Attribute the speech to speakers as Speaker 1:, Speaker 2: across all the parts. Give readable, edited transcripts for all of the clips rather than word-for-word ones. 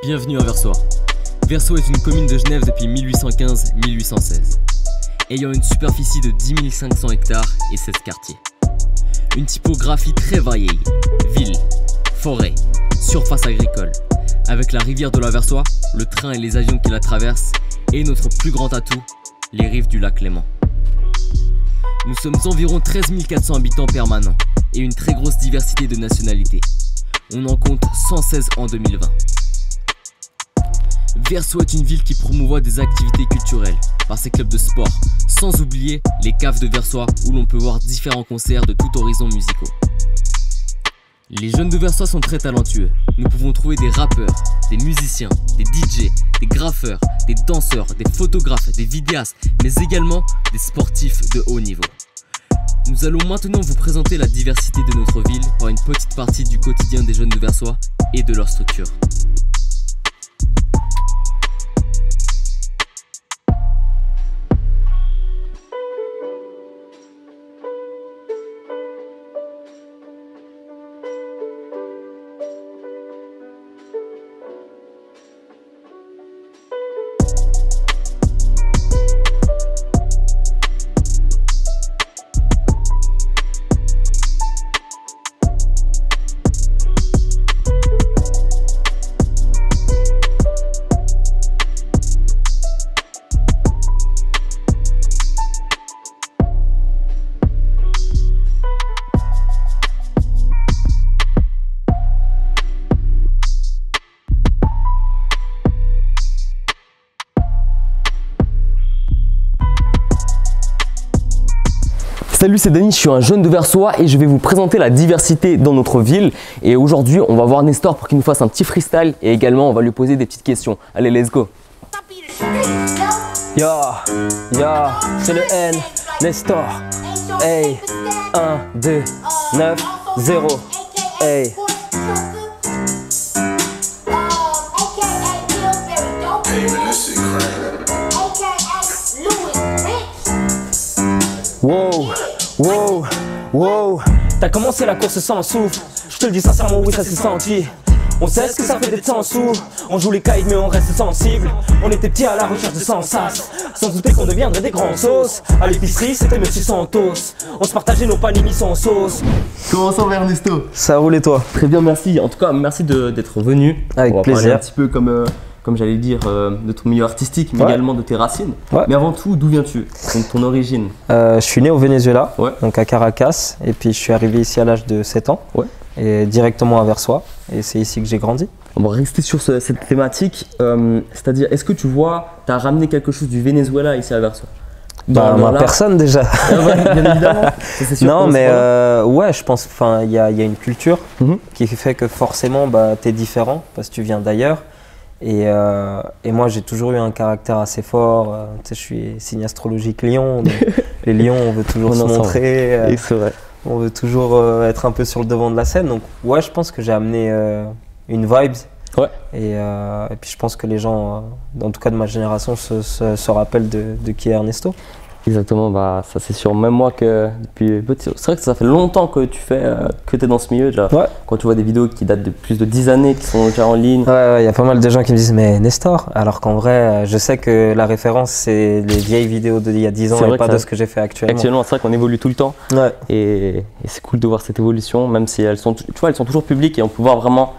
Speaker 1: Bienvenue à Versoix. Versoix est une commune de Genève depuis 1815-1816, ayant une superficie de 10 500 hectares et 16 quartiers. Une typographie très variée, ville, forêt, surface agricole, avec la rivière de la Versoix, le train et les avions qui la traversent, et notre plus grand atout, les rives du lac Léman. Nous sommes environ 13 400 habitants permanents et une très grosse diversité de nationalités. On en compte 116 en 2020. Versoix est une ville qui promouvoit des activités culturelles par ses clubs de sport, sans oublier les caves de Versoix où l'on peut voir différents concerts de tout horizon musicaux. Les jeunes de Versoix sont très talentueux. Nous pouvons trouver des rappeurs, des musiciens, des DJ, des graffeurs, des danseurs, des photographes, des vidéastes, mais également des sportifs de haut niveau. Nous allons maintenant vous présenter la diversité de notre ville par une petite partie du quotidien des jeunes de Versoix et de leur structure.
Speaker 2: Salut, c'est Dany, je suis un jeune de Versoix et je vais vous présenter la diversité dans notre ville. Et aujourd'hui, on va voir Nestor pour qu'il nous fasse un petit freestyle et également on va lui poser des petites questions. Allez, let's go.
Speaker 3: Yo, c'est le N, Nestor. Hey, 1, 2, 9, 0. Hey. Wow, t'as commencé la course sans souffle. Je te le dis sincèrement, oui, ça s'est senti. On sait ce que ça fait d'être sans sous. On joue les kites mais on reste sensible. On était petits à la recherche de sensas, sans douter qu'on deviendrait des grands sauces. À l'épicerie c'était Monsieur Santos. On se partageait nos panini sans sauce.
Speaker 2: Comment ça va Ernesto?
Speaker 3: Ça roule et toi?
Speaker 2: Très bien, merci. En tout cas, merci d'être venu.
Speaker 3: Avec
Speaker 2: on va
Speaker 3: plaisir.
Speaker 2: Parler un petit peu comme j'allais dire, de ton milieu artistique, mais également de tes racines.
Speaker 3: Ouais.
Speaker 2: Mais avant tout, d'où viens-tu? Ton origine?
Speaker 3: Je suis né au Venezuela,
Speaker 2: ouais.
Speaker 3: Donc à Caracas, et puis je suis arrivé ici à l'âge de 7 ans,
Speaker 2: ouais.
Speaker 3: Et directement à Versoix, et c'est ici que j'ai grandi.
Speaker 2: On va rester sur cette thématique, c'est-à-dire, est-ce que tu vois, tu as ramené quelque chose du Venezuela ici à Versoix?
Speaker 3: Personne déjà.
Speaker 2: Bien évidemment. Ça, sûr,
Speaker 3: non, mais ouais, je pense, il y a une culture qui fait que forcément, tu es différent parce que tu viens d'ailleurs. Et moi j'ai toujours eu un caractère assez fort, tu sais, je suis signe astrologique lion, donc les lions on veut toujours se montrer,
Speaker 2: c'est vrai.
Speaker 3: On veut toujours être un peu sur le devant de la scène, donc ouais je pense que j'ai amené une vibe,
Speaker 2: ouais.
Speaker 3: Et puis je pense que les gens, en tout cas de ma génération, se rappellent de qui est Ernesto.
Speaker 2: Exactement, ça c'est sûr. Même moi que depuis petit, c'est vrai que ça fait longtemps que tu es dans ce milieu déjà. Ouais. Quand tu vois des vidéos qui datent de plus de 10 années, qui sont déjà en ligne.
Speaker 3: Ouais, y a pas mal de gens qui me disent mais Nestor, alors qu'en vrai, je sais que la référence c'est les vieilles vidéos d'il y a 10 ans et pas de ce que j'ai fait actuellement.
Speaker 2: Actuellement, c'est vrai qu'on évolue tout le temps. Ouais. Et c'est cool de voir cette évolution, même si elles sont toujours publiques et on peut voir vraiment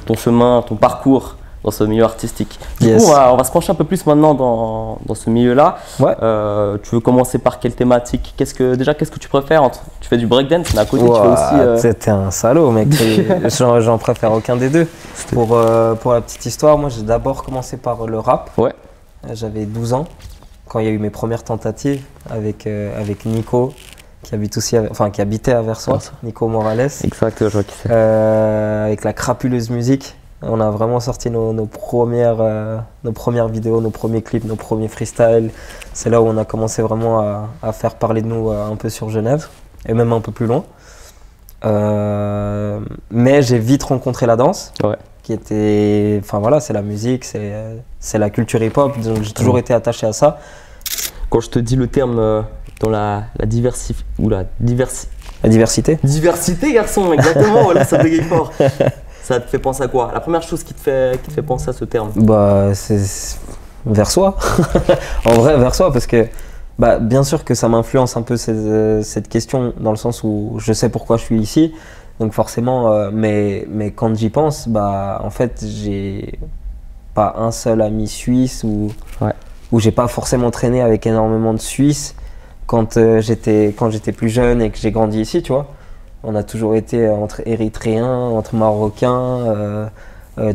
Speaker 2: ton chemin, ton parcours dans ce milieu artistique. Du coup, on va se pencher un peu plus maintenant dans ce milieu-là. Ouais. Tu veux commencer par quelle thématique? Qu'est-ce que tu préfères? Tu fais du breakdance, mais à côté tu fais aussi…
Speaker 3: T'es un salaud, mec. J'en préfère aucun des deux. Pour la petite histoire, moi j'ai d'abord commencé par le rap. Ouais. J'avais 12 ans quand il y a eu mes premières tentatives avec Nico, qui habitait à Versoix, Nico Morales.
Speaker 2: Exact, je vois qui c'est.
Speaker 3: Avec la crapuleuse musique. On a vraiment sorti nos premières vidéos, nos premiers clips, nos premiers freestyles. C'est là où on a commencé vraiment à faire parler de nous un peu sur Genève et même un peu plus loin. Mais j'ai vite rencontré la danse, qui était, c'est la musique, c'est la culture hip-hop, donc j'ai toujours été attaché à ça.
Speaker 2: Quand je te dis le terme dans la diversité.
Speaker 3: La diversité.
Speaker 2: Diversité, garçon, exactement, voilà, ça bégaye fort. ça te fait penser à quoi? La première chose qui te fait penser à ce terme?
Speaker 4: Bah, c'est Versoix. En vrai, Versoix, parce que bien sûr que ça m'influence un peu cette question, dans le sens où je sais pourquoi je suis ici. Donc forcément, mais quand j'y pense, en fait, j'ai pas un seul ami suisse ou j'ai pas forcément traîné avec énormément de Suisses quand j'étais plus jeune et que j'ai grandi ici, tu vois. On a toujours été entre Érythréens, entre Marocains,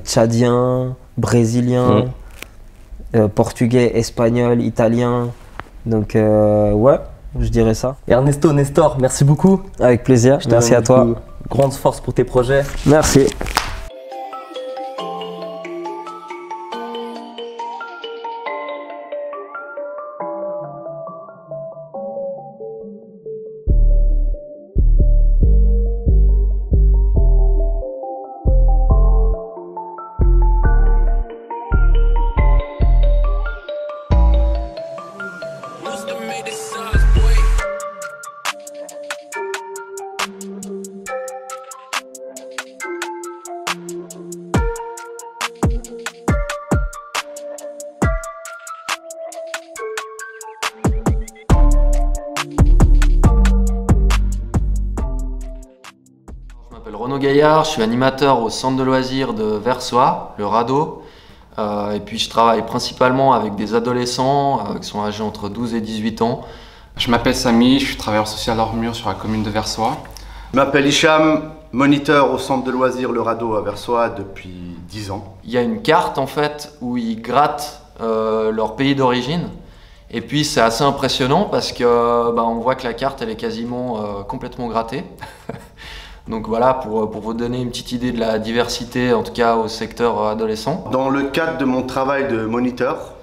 Speaker 4: Tchadiens, Brésiliens, Portugais, Espagnols, Italiens. Donc ouais, je dirais ça.
Speaker 2: Ernesto, Nestor, merci beaucoup.
Speaker 4: Avec plaisir, merci à toi.
Speaker 2: Grande force pour tes projets.
Speaker 4: Merci.
Speaker 5: Renaud Gaillard, je suis animateur au centre de loisirs de Versoix, le Radeau. Et puis je travaille principalement avec des adolescents qui sont âgés entre 12 et 18 ans.
Speaker 6: Je m'appelle Samy, je suis travailleur social hors mur sur la commune de Versoix.
Speaker 7: Je m'appelle Hicham, moniteur au centre de loisirs Le Radeau à Versoix depuis 10 ans.
Speaker 5: Il y a une carte en fait où ils grattent leur pays d'origine. Et puis c'est assez impressionnant parce que on voit que la carte elle est quasiment complètement grattée. Donc voilà, pour vous donner une petite idée de la diversité, en tout cas au secteur adolescent.
Speaker 7: Dans le cadre de mon travail de moniteur,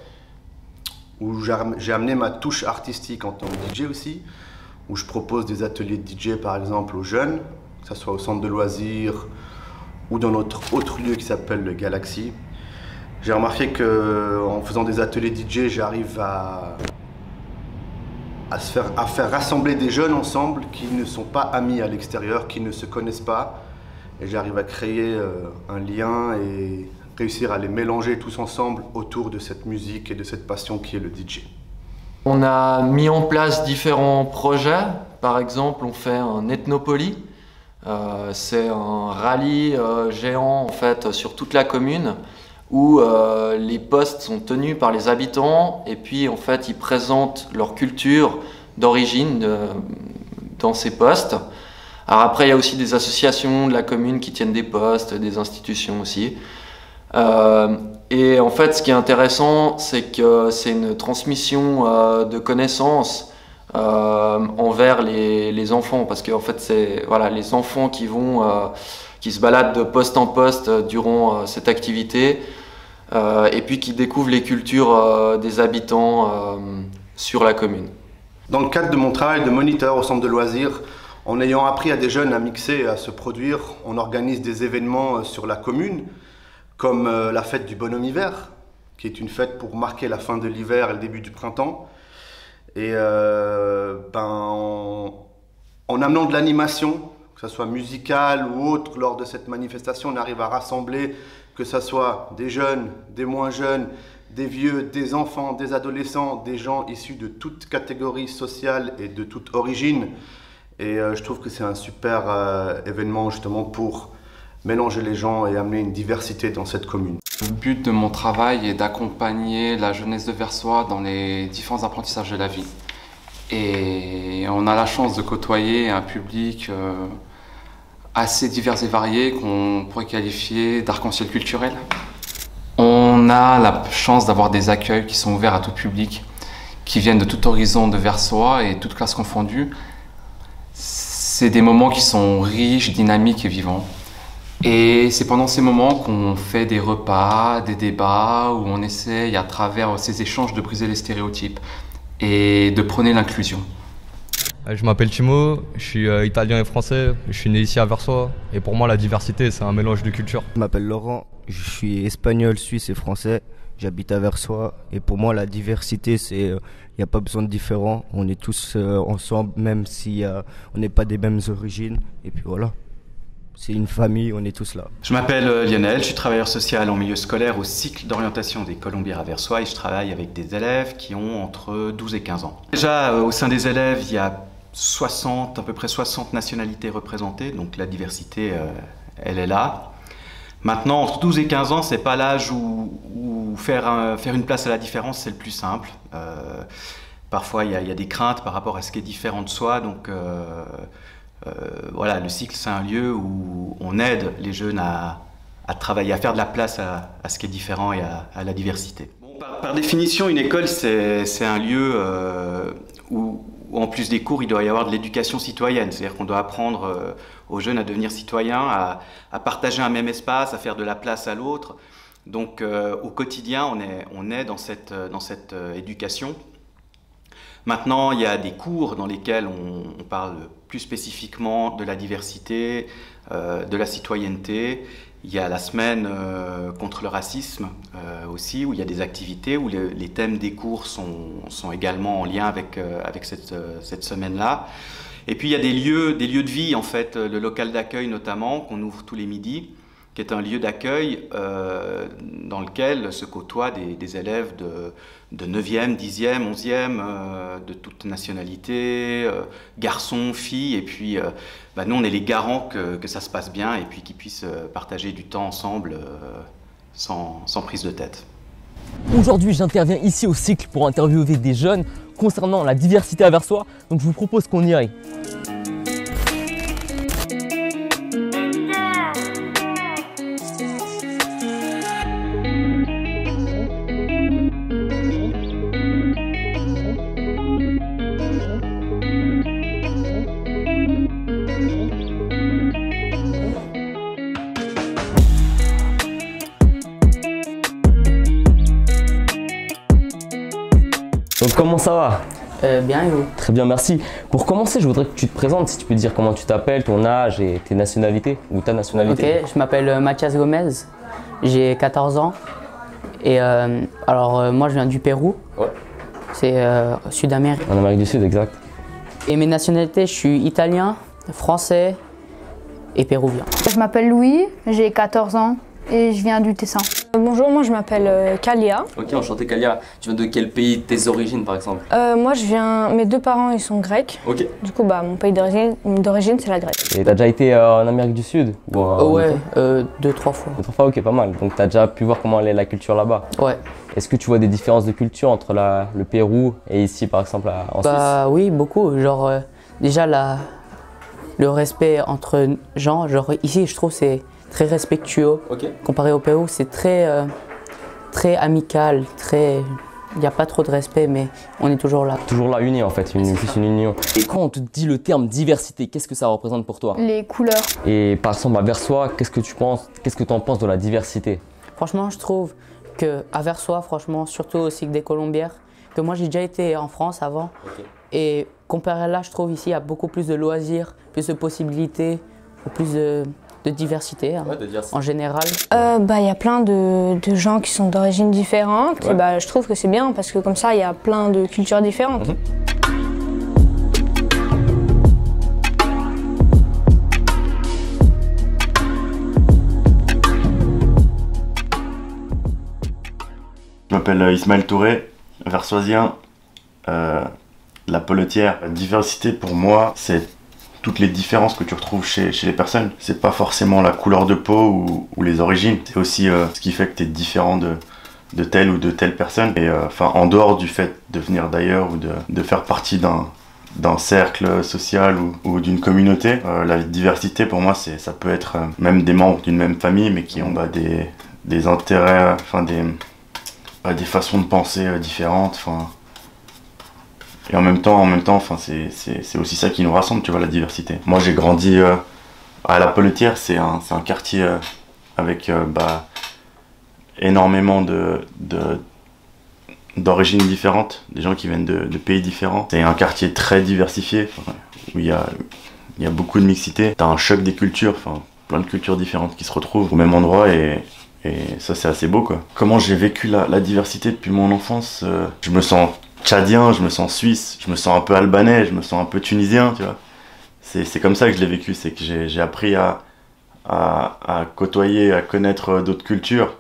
Speaker 7: où j'ai amené ma touche artistique en tant que DJ aussi, où je propose des ateliers de DJ par exemple aux jeunes, que ce soit au centre de loisirs ou dans notre autre lieu qui s'appelle le Galaxy. J'ai remarqué qu'en faisant des ateliers DJ, j'arrive à faire rassembler des jeunes ensemble qui ne sont pas amis à l'extérieur, qui ne se connaissent pas. Et j'arrive à créer un lien et réussir à les mélanger tous ensemble autour de cette musique et de cette passion qui est le DJ.
Speaker 5: On a mis en place différents projets. Par exemple, on fait un Ethnopoly. C'est un rallye géant en fait, sur toute la commune où les postes sont tenus par les habitants et puis en fait ils présentent leur culture d'origine dans ces postes. Alors après il y a aussi des associations de la commune qui tiennent des postes, des institutions aussi. Et en fait ce qui est intéressant c'est que c'est une transmission de connaissances envers les enfants parce que en fait c'est les enfants qui se baladent de poste en poste durant cette activité. Et puis qui découvrent les cultures des habitants sur la commune.
Speaker 7: Dans le cadre de mon travail de moniteur au centre de loisirs, en ayant appris à des jeunes à mixer et à se produire, on organise des événements sur la commune, comme la fête du bonhomme hiver, qui est une fête pour marquer la fin de l'hiver et le début du printemps. Et en amenant de l'animation, que ce soit musicale ou autre, lors de cette manifestation, on arrive à rassembler que ce soit des jeunes, des moins jeunes, des vieux, des enfants, des adolescents, des gens issus de toute catégorie sociale et de toute origine. Et je trouve que c'est un super événement justement pour mélanger les gens et amener une diversité dans cette commune.
Speaker 6: Le but de mon travail est d'accompagner la jeunesse de Versoix dans les différents apprentissages de la vie. Et on a la chance de côtoyer un public assez divers et variés qu'on pourrait qualifier d'arc-en-ciel culturel. On a la chance d'avoir des accueils qui sont ouverts à tout public, qui viennent de tout horizon de Versoix et toutes classes confondues. C'est des moments qui sont riches, dynamiques et vivants. Et c'est pendant ces moments qu'on fait des repas, des débats, où on essaye à travers ces échanges de briser les stéréotypes et de prôner l'inclusion.
Speaker 8: Je m'appelle Timo, je suis italien et français, je suis né ici à Versoix et pour moi la diversité c'est un mélange de cultures.
Speaker 9: Je m'appelle Laurent, je suis espagnol, suisse et français, j'habite à Versoix et pour moi la diversité c'est il n'y a pas besoin de différents, on est tous ensemble même si on n'est pas des mêmes origines et puis voilà. c'est une famille, on est tous là.
Speaker 10: Je m'appelle Lionel, je suis travailleur social en milieu scolaire au cycle d'orientation des Colombières à Versoix et je travaille avec des élèves qui ont entre 12 et 15 ans. Déjà, au sein des élèves, il y a à peu près 60 nationalités représentées, donc la diversité, elle est là. Maintenant, entre 12 et 15 ans, c'est pas l'âge où faire une place à la différence, c'est le plus simple. Parfois, il y a des craintes par rapport à ce qui est différent de soi, donc voilà, le cycle, c'est un lieu où on aide les jeunes à travailler, à faire de la place à ce qui est différent et à la diversité. Bon, par définition, une école, c'est un lieu où en plus des cours, il doit y avoir de l'éducation citoyenne. C'est-à-dire qu'on doit apprendre aux jeunes à devenir citoyens, à partager un même espace, à faire de la place à l'autre. Donc au quotidien, on est dans cette éducation. Maintenant, il y a des cours dans lesquels on parle plus spécifiquement de la diversité, de la citoyenneté. Il y a la semaine contre le racisme aussi, où il y a des activités, où les thèmes des cours sont également en lien avec cette semaine-là. Et puis il y a des lieux de vie, en fait, le local d'accueil notamment, qu'on ouvre tous les midis, qui est un lieu d'accueil dans lequel se côtoient des élèves de 9e, 10e, 11e, de toute nationalité, garçons, filles, et puis nous on est les garants que ça se passe bien et puis qu'ils puissent partager du temps ensemble sans prise de tête.
Speaker 1: Aujourd'hui, j'interviens ici au cycle pour interviewer des jeunes concernant la diversité à Versoix, donc je vous propose qu'on y aille. Donc comment ça va?
Speaker 11: Bien et vous?
Speaker 1: Très bien, merci. Pour commencer, je voudrais que tu te présentes, si tu peux dire comment tu t'appelles, ton âge et tes nationalités, ou ta nationalité.
Speaker 11: Ok, je m'appelle Mathias Gomez, j'ai 14 ans. Et moi je viens du Pérou, ouais. C'est Sud-Amérique.
Speaker 1: En Amérique du Sud, exact.
Speaker 11: Et mes nationalités, je suis italien, français et péruvien.
Speaker 12: Je m'appelle Louis, j'ai 14 ans et je viens du Tessin.
Speaker 13: Bonjour, moi je m'appelle Kalia.
Speaker 1: Ok, enchanté Kalia. Tu viens de quel pays, tes origines par exemple?
Speaker 13: Moi mes deux parents ils sont grecs.
Speaker 1: Ok.
Speaker 13: Du coup mon pays d'origine c'est la Grèce.
Speaker 1: Et t'as déjà été en Amérique du Sud ou
Speaker 11: ouais, 2-3 fois.
Speaker 1: 2-3 fois, ok, pas mal. Donc t'as déjà pu voir comment est la culture là-bas?
Speaker 11: Ouais.
Speaker 1: Est-ce que tu vois des différences de culture entre le Pérou et ici par exemple en Suisse?
Speaker 11: Oui, beaucoup. Genre déjà le respect entre gens, genre ici je trouve c'est très respectueux. Okay. Comparé au Pérou, c'est très amical, il n'y a pas trop de respect, mais on est toujours là.
Speaker 1: Toujours là, unis en fait, juste une union. Et quand on te dit le terme diversité, qu'est-ce que ça représente pour toi?
Speaker 12: Les couleurs.
Speaker 1: Et par exemple à Versoix, qu'est-ce que tu en penses de la diversité?
Speaker 11: Franchement, je trouve qu'à Versoix, franchement, surtout au cycle des Colombières, que moi j'ai déjà été en France avant, okay. Et comparé à là, je trouve ici il y a beaucoup plus de loisirs, plus de possibilités, plus de diversité, hein, en général.
Speaker 13: Y a plein de gens qui sont d'origines différentes. Ouais. Et je trouve que c'est bien parce que comme ça, il y a plein de cultures différentes.
Speaker 14: Je m'appelle Ismaël Touré, versoisien, la Pelletière. La diversité pour moi, c'est toutes les différences que tu retrouves chez les personnes. C'est pas forcément la couleur de peau ou les origines, c'est aussi ce qui fait que tu es différent de telle ou de telle personne. Et en dehors du fait de venir d'ailleurs ou de faire partie d'un cercle social ou d'une communauté, la diversité pour moi ça peut être même des membres d'une même famille mais qui ont des intérêts, des façons de penser différentes. Et en même temps, c'est aussi ça qui nous rassemble, tu vois, la diversité. Moi, j'ai grandi à la Pelletière, c'est un quartier avec énormément d'origines différentes, des gens qui viennent de pays différents. C'est un quartier très diversifié, où il y a beaucoup de mixité. T'as un choc des cultures, plein de cultures différentes qui se retrouvent au même endroit et ça, c'est assez beau, quoi. Comment j'ai vécu la diversité depuis mon enfance, je me sens tchadien, je me sens suisse, je me sens un peu albanais, je me sens un peu tunisien, tu vois. C'est comme ça que je l'ai vécu, c'est que j'ai appris à à côtoyer, à connaître d'autres cultures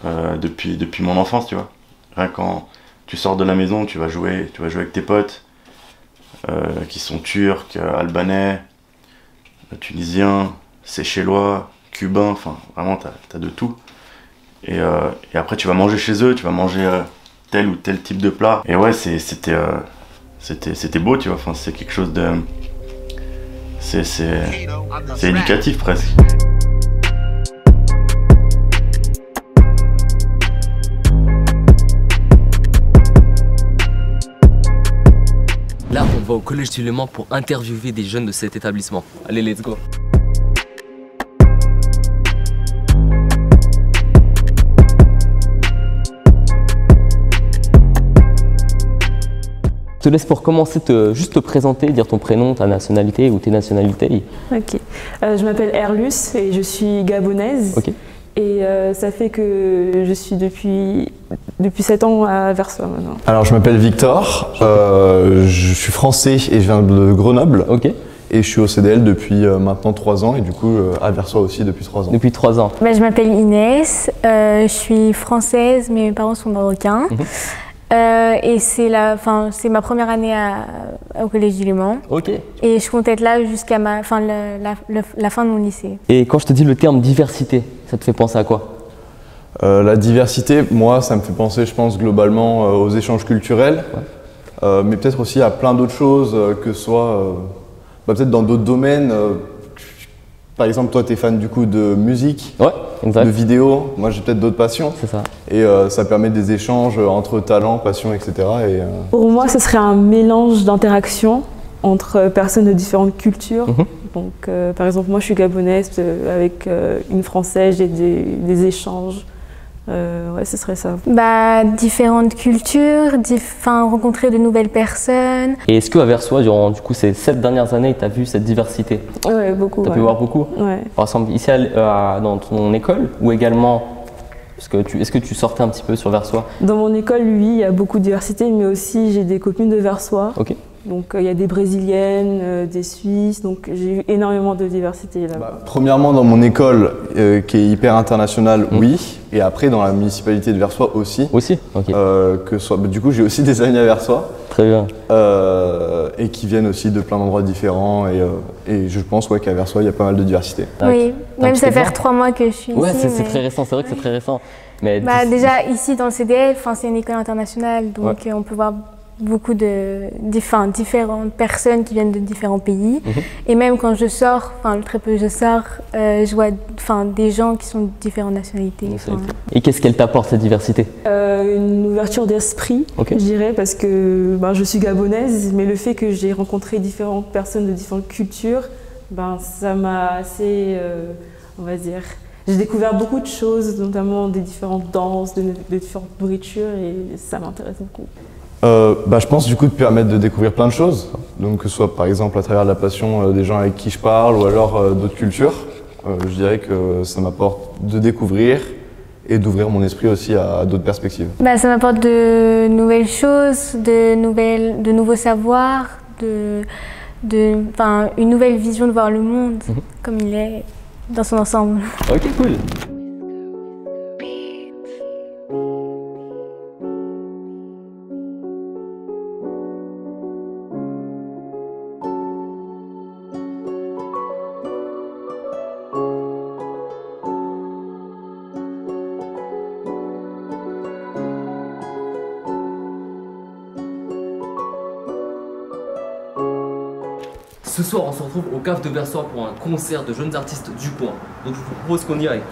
Speaker 14: depuis mon enfance, tu vois. Rien quand tu sors de la maison, tu vas jouer avec tes potes qui sont turcs, albanais, tunisiens, séchellois, cubains, enfin vraiment t'as de tout. Et après tu vas manger chez eux, tu vas manger tel ou tel type de plat. Et ouais, c'était beau, tu vois, enfin c'est quelque chose de... C'est éducatif presque.
Speaker 1: Là, on va au Collège du Léman pour interviewer des jeunes de cet établissement. Allez, let's go. Je te laisse pour commencer juste te présenter, dire ton prénom, ta nationalité ou tes nationalités.
Speaker 15: Ok. Je m'appelle Erlus et je suis gabonaise.
Speaker 1: Ok.
Speaker 15: Et ça fait que je suis depuis 7 ans à Versoix maintenant.
Speaker 16: Alors je m'appelle Victor, je suis français et je viens de Grenoble.
Speaker 1: Ok.
Speaker 16: Et je suis au CDL depuis maintenant 3 ans et du coup à Versoix aussi depuis 3 ans.
Speaker 1: Depuis 3 ans.
Speaker 13: Je m'appelle Inès, je suis française mais mes parents sont marocains. Et c'est ma première année au Collège du Léman.
Speaker 1: Ok.
Speaker 13: Et je compte être là jusqu'à la fin de mon lycée.
Speaker 1: Et quand je te dis le terme diversité, ça te fait penser à quoi?
Speaker 16: La diversité, moi, ça me fait penser, je pense, globalement aux échanges culturels, mais peut-être aussi à plein d'autres choses, que ce soit peut-être dans d'autres domaines. Par exemple, toi, tu es fan du coup de musique, de vidéo. Moi, j'ai peut-être d'autres passions.
Speaker 1: C'est ça.
Speaker 16: Et ça permet des échanges entre talents, passions, etc.
Speaker 15: Pour moi, ce serait un mélange d'interactions entre personnes de différentes cultures. Donc, par exemple, moi, je suis gabonaise, avec une Française, j'ai des échanges. Ouais, ce serait ça.
Speaker 13: Différentes cultures, rencontrer de nouvelles personnes.
Speaker 1: Et est-ce qu'à Versoix, durant du coup, ces 7 dernières années, tu as vu cette diversité?
Speaker 15: Ouais, beaucoup.
Speaker 1: Tu as pu voir beaucoup?
Speaker 15: Ouais.
Speaker 1: Par exemple, ici dans ton école ou également, est-ce que tu sortais un petit peu sur Versoix?
Speaker 15: Dans mon école, oui, il y a beaucoup de diversité, mais aussi j'ai des copines de Versoix.
Speaker 1: Ok.
Speaker 15: Donc il y a des Brésiliennes, des Suisses, donc j'ai eu énormément de diversité là-bas.
Speaker 16: Premièrement, dans mon école, qui est hyper internationale, oui. Et après, dans la municipalité de Versoix aussi.
Speaker 1: Aussi, ok.
Speaker 16: Du coup, j'ai aussi des amis à Versoix.
Speaker 1: Très bien.
Speaker 16: Et qui viennent aussi de plein d'endroits différents. Et je pense qu'à Versoix, il y a pas mal de diversité.
Speaker 13: Oui, même ça fait 3 mois que je suis
Speaker 1: ici.
Speaker 13: C'est
Speaker 1: très récent, c'est vrai que c'est très récent. Mais
Speaker 13: déjà, ici, dans le CDL, c'est une école internationale, donc on peut voir beaucoup de différentes personnes qui viennent de différents pays. Et même quand je sors, le très peu je sors, je vois des gens qui sont de différentes nationalités.
Speaker 1: Et qu'est-ce qu'elle t'apporte, cette diversité?
Speaker 15: Une ouverture d'esprit, je dirais, parce que je suis gabonaise, mais le fait que j'ai rencontré différentes personnes de différentes cultures, ça m'a assez, on va dire, j'ai découvert beaucoup de choses, notamment des différentes danses, de différentes nourritures, et ça m'intéresse beaucoup.
Speaker 16: Je pense du coup de permettre de découvrir plein de choses, donc que ce soit par exemple à travers la passion des gens avec qui je parle ou alors d'autres cultures. Je dirais que ça m'apporte de découvrir et d'ouvrir mon esprit aussi à d'autres perspectives.
Speaker 13: Ça m'apporte de nouvelles choses, de nouveaux savoirs, une nouvelle vision de voir le monde comme il est dans son ensemble.
Speaker 1: Ok, cool. Ce soir, on se retrouve au CAF de Versoix pour un concert de jeunes artistes du coin. Donc je vous propose qu'on y aille.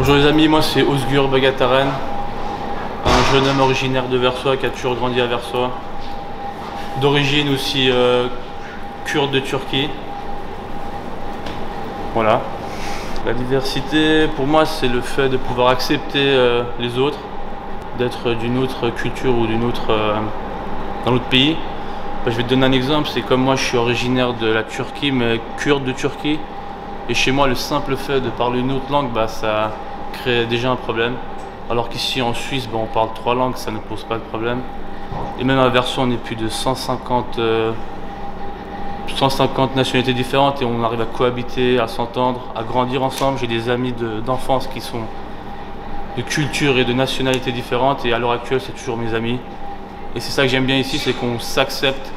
Speaker 17: Bonjour les amis, moi c'est Özgür Bagataren, un jeune homme originaire de Versoix qui a toujours grandi à Versoix, d'origine aussi kurde de Turquie. Voilà. La diversité, pour moi, c'est le fait de pouvoir accepter les autres, d'être d'une autre culture ou d'un autre pays. Je vais te donner un exemple, c'est comme moi je suis originaire de la Turquie, mais kurde de Turquie. Et chez moi, le simple fait de parler une autre langue, ça crée déjà un problème. Alors qu'ici en Suisse, on parle 3 langues, ça ne pose pas de problème. Et même à Versoix, on est plus de 150 nationalités différentes et on arrive à cohabiter, à s'entendre, à grandir ensemble. J'ai des amis d'enfance qui sont de culture et de nationalités différentes et à l'heure actuelle, c'est toujours mes amis. Et c'est ça que j'aime bien ici, c'est qu'on s'accepte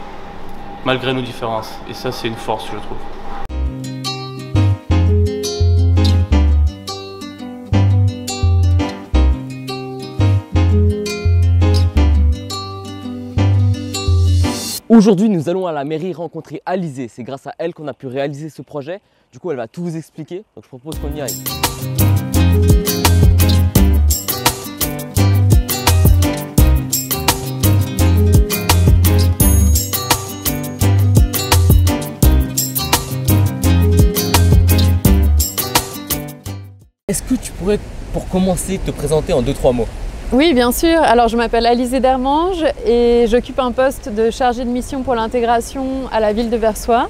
Speaker 17: malgré nos différences. Et ça, c'est une force, je trouve.
Speaker 1: Aujourd'hui, nous allons à la mairie rencontrer Alizée. C'est grâce à elle qu'on a pu réaliser ce projet. Du coup, elle va tout vous expliquer. Donc, je propose qu'on y aille. Est-ce que tu pourrais, pour commencer, te présenter en 2-3 mots?
Speaker 18: Oui, bien sûr. Alors, je m'appelle Alizée Dermange et j'occupe un poste de chargée de mission pour l'intégration à la ville de Versoix.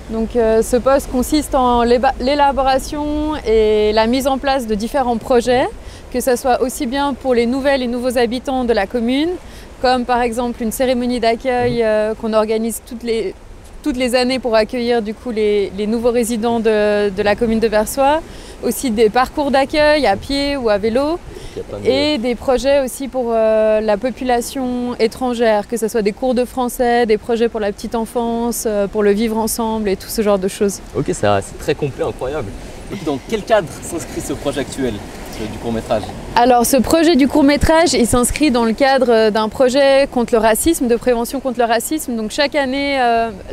Speaker 18: Donc, ce poste consiste en l'élaboration et la mise en place de différents projets, que ce soit aussi bien pour les nouvelles et nouveaux habitants de la commune, comme par exemple une cérémonie d'accueil qu'on organise toutes les années pour accueillir du coup les nouveaux résidents de la commune de Versoix, aussi des parcours d'accueil à pied ou à vélo, et des projets aussi pour la population étrangère, que ce soit des cours de français, des projets pour la petite enfance, pour le vivre ensemble et tout ce genre de choses.
Speaker 1: Ok, c'est très complet, incroyable. Et puis dans quel cadre s'inscrit ce projet actuel du court-métrage?
Speaker 18: Alors ce projet du court-métrage, il s'inscrit dans le cadre d'un projet contre le racisme, de prévention contre le racisme. Donc chaque année,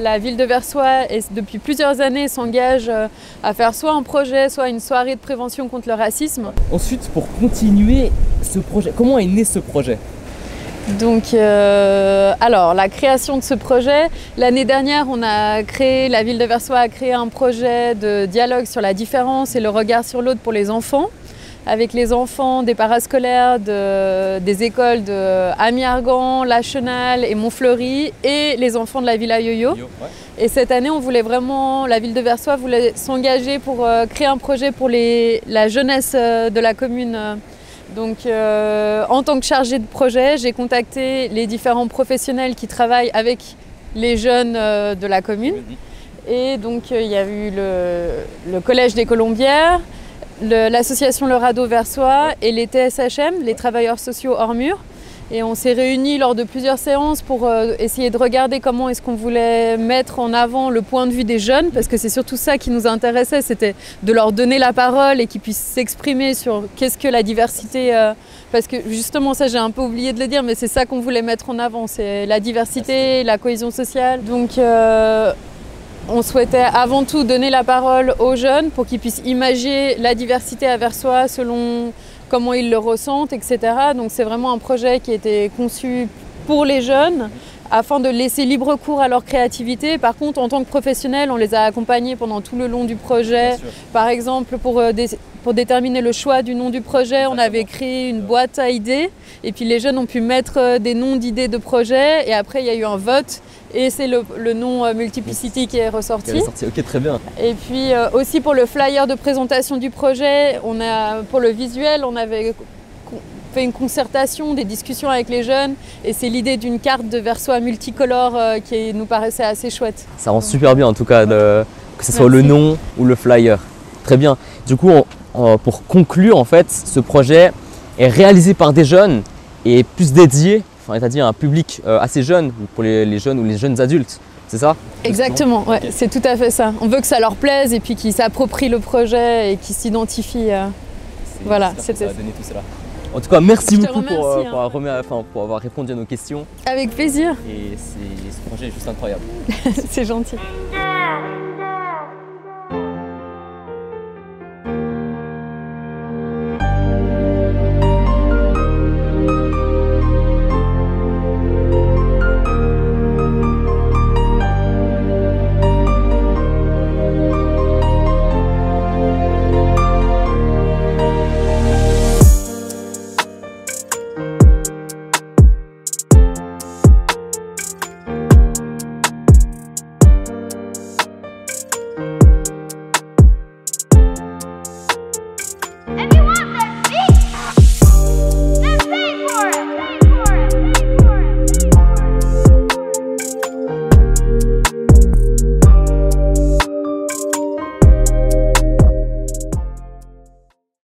Speaker 18: la ville de Versoix, et depuis plusieurs années, s'engage à faire soit un projet, soit une soirée de prévention contre le racisme.
Speaker 1: Ensuite, pour continuer ce projet, comment est né ce projet?
Speaker 18: Donc, alors la création de ce projet, l'année dernière, la ville de Versoix a créé un projet de dialogue sur la différence et le regard sur l'autre pour les enfants, avec les enfants des parascolaires des écoles de Amiargan, La Chenal et Montfleury et les enfants de la Villa Yo-Yo. Et cette année, la ville de Versoix voulait s'engager pour créer un projet pour la jeunesse de la commune. Donc en tant que chargée de projet, j'ai contacté les différents professionnels qui travaillent avec les jeunes de la commune. Et donc il y a eu le Collège des Colombières, l'association Le Radeau Versoix et les TSHM, les travailleurs sociaux hors mur. Et on s'est réunis lors de plusieurs séances pour essayer de regarder comment est-ce qu'on voulait mettre en avant le point de vue des jeunes, parce que c'est surtout ça qui nous intéressait, c'était de leur donner la parole et qu'ils puissent s'exprimer sur qu'est-ce que la diversité, parce que justement ça j'ai un peu oublié de le dire, mais c'est ça qu'on voulait mettre en avant, c'est la diversité, la cohésion sociale. Donc on souhaitait avant tout donner la parole aux jeunes pour qu'ils puissent imaginer la diversité à Versoix selon comment ils le ressentent, etc. Donc c'est vraiment un projet qui a été conçu pour les jeunes afin de laisser libre cours à leur créativité. Par contre, en tant que professionnels, on les a accompagnés pendant tout le long du projet. Par exemple, pour déterminer le choix du nom du projet, on avait créé une boîte à idées et puis les jeunes ont pu mettre des noms d'idées de projets et après il y a eu un vote et c'est le nom Multiplicity qui est ressorti.
Speaker 1: Ok, très bien.
Speaker 18: Et puis aussi pour le flyer de présentation du projet, pour le visuel, on avait fait une concertation, des discussions avec les jeunes et c'est l'idée d'une carte de Versoix multicolore qui nous paraissait assez chouette.
Speaker 1: Ça rend super bien en tout cas, que ce soit le nom ou le flyer. Très bien. Du coup, pour conclure, en fait, ce projet est réalisé par des jeunes et plus dédié, c'est-à-dire à un public assez jeune, pour les jeunes ou les jeunes adultes. C'est ça?
Speaker 18: Exactement, ouais, okay. C'est tout à fait ça. On veut que ça leur plaise et puis qu'ils s'approprient le projet et qu'ils s'identifient. Voilà,
Speaker 1: c'était ça. Donné tout cela. En tout cas, merci beaucoup pour avoir répondu à nos questions.
Speaker 18: Avec plaisir.
Speaker 1: Et ce projet est juste incroyable.
Speaker 18: C'est gentil.